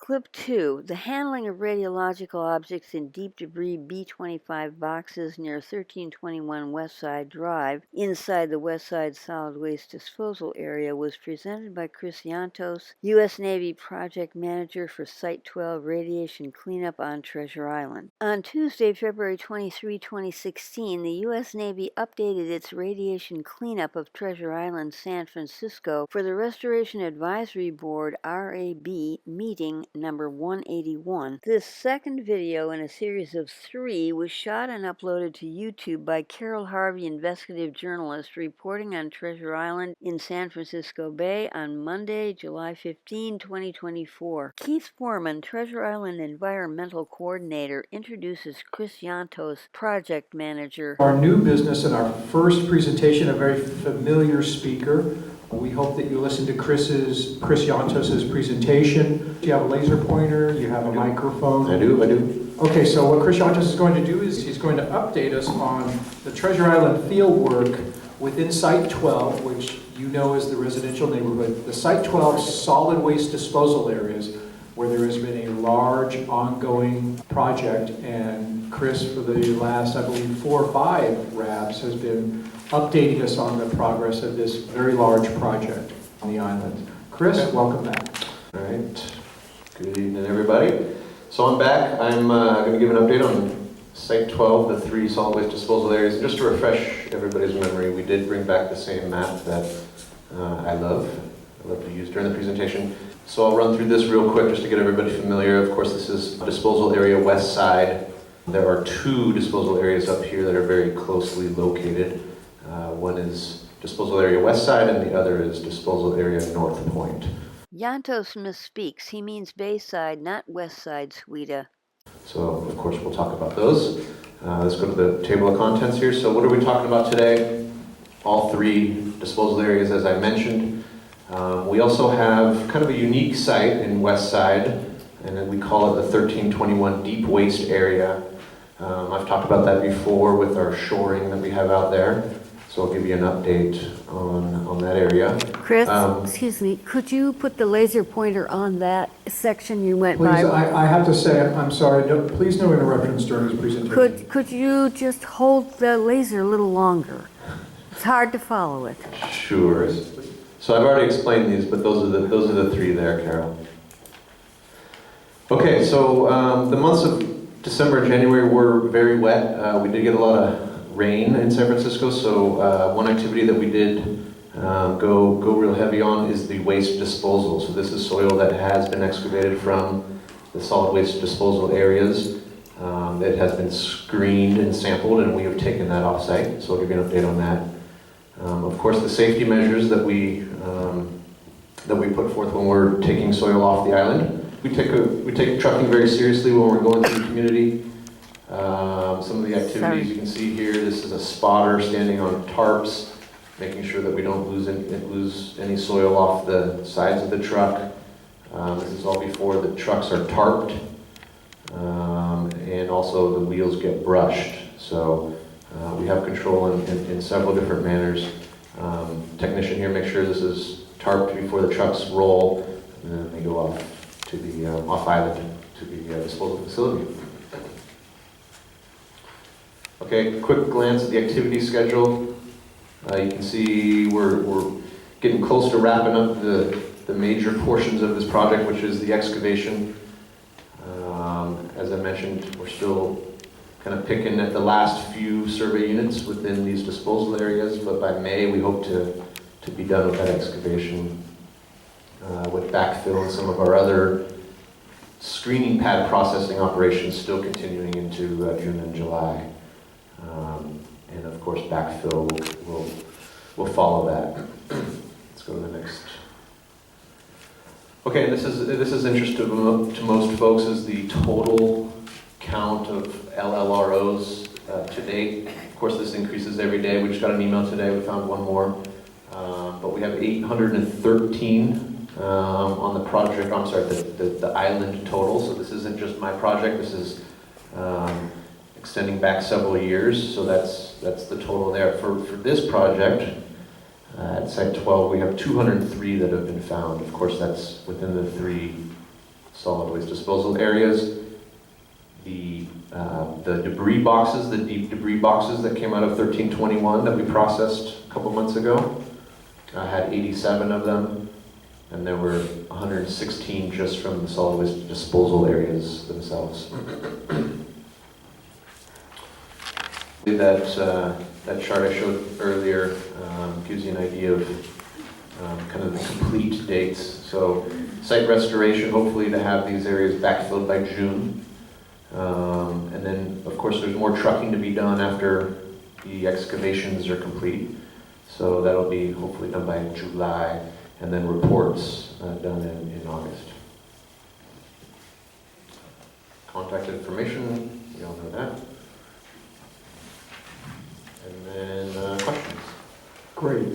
CLIP2, the handling of radiological objects in deep debris B25 boxes near 1321 Westside Drive, inside the Westside Solid Waste Disposal Area, was presented by Chris Yantos, U.S. Navy Project Manager for Site 12 Radiation Cleanup on Treasure Island. On Tuesday, February 23, 2016, the U.S. Navy updated its radiation cleanup of Treasure Island, San Francisco, for the Restoration Advisory Board RAB meeting number 181. This second video in a series of 3 was shot and uploaded to YouTube by Carol Harvey, investigative journalist, reporting on Treasure Island in San Francisco Bay on Monday, July 15, 2024. Keith Foreman, Treasure Island Environmental Coordinator, introduces Chris Yantos, Project Manager. Our new business and our first presentation, a very familiar speaker. We hope that you listen to Chris Yantos' presentation. You have a laser pointer, you have a microphone. I do. Okay, so what Chris Yantos is going to do is he's going to update us on the Treasure Island field work within Site 12, which you know is the residential neighborhood. The Site 12 solid waste disposal areas where there has been a large ongoing project, and Chris, for the last, I believe, 4 or 5 RABs, has been updating us on the progress of this very large project on the island. Chris, welcome back. All right. Good evening, everybody. So I'm back. I'm going to give an update on Site 12, the 3 solid waste disposal areas. And just to refresh everybody's memory, we did bring back the same map that I love to use during the presentation. So I'll run through this real quick just to get everybody familiar. Of course, this is disposal area west side. There are 2 disposal areas up here that are very closely located. One is disposal area west side and the other is disposal area north point. Yantos misspeaks. He means Bayside, not West Side, Sweeta. So, of course, we'll talk about those. Let's go to the table of contents here. So what are we talking about today? All 3 disposal areas, as I mentioned. We also have kind of a unique site in West Side, and then we call it the 1321 Deep Waste Area. I've talked about that before with our shoring that we have out there. So I'll give you an update on that area. Chris, excuse me, could you put the laser pointer on that section you went Please, by? I have to say, I'm sorry, please no interruptions during his presentation. Could you just hold the laser a little longer? It's hard to follow it. Sure. So I've already explained these, but those are the 3 there, Carol. Okay, so the months of December and January were very wet. We did get a lot of rain in San Francisco, so one activity that we did go real heavy on is the waste disposal. So this is soil that has been excavated from the solid waste disposal areas. It has been screened and sampled, and we have taken that off-site. So I'll give you an update on that. Of course, the safety measures that we put forth when we're taking soil off the island. We take trucking very seriously when we're going through the community. Some of the activities you can see here, this is a spotter standing on tarps, making sure that we don't lose any soil off the sides of the truck. This is all before the trucks are tarped, and also the wheels get brushed. So we have control in several different manners. Technician here makes sure this is tarped before the trucks roll, and then they go off to the off-island to the disposal facility. Okay, quick glance at the activity schedule. You can see we're getting close to wrapping up the major portions of this project, which is the excavation. As I mentioned, we're still kind of picking at the last few survey units within these disposal areas, but by May we hope to be done with that excavation with backfill and some of our other screening pad processing operations still continuing into June and July. And of course backfill will follow that. Let's go to the next. Okay, this is interesting to most folks, is the total count of LLROs to date. Of course, this increases every day. We just got an email today. We found one more, but we have 813 on the project. I'm sorry, the island total. So this isn't just my project. This is extending back several years. So that's the total there for this project. At Site 12, we have 203 that have been found. Of course, that's within the 3 solid waste disposal areas. The debris boxes, the deep debris boxes that came out of 1321 that we processed a couple months ago, I had 87 of them, and there were 116 just from the solid waste disposal areas themselves. That chart I showed earlier gives you an idea of kind of the complete dates. So site restoration, hopefully to have these areas backfilled by June. And then, of course, there's more trucking to be done after the excavations are complete. So that'll be hopefully done by July, and then reports done in August. Contact information, we all know that. And then questions. Great.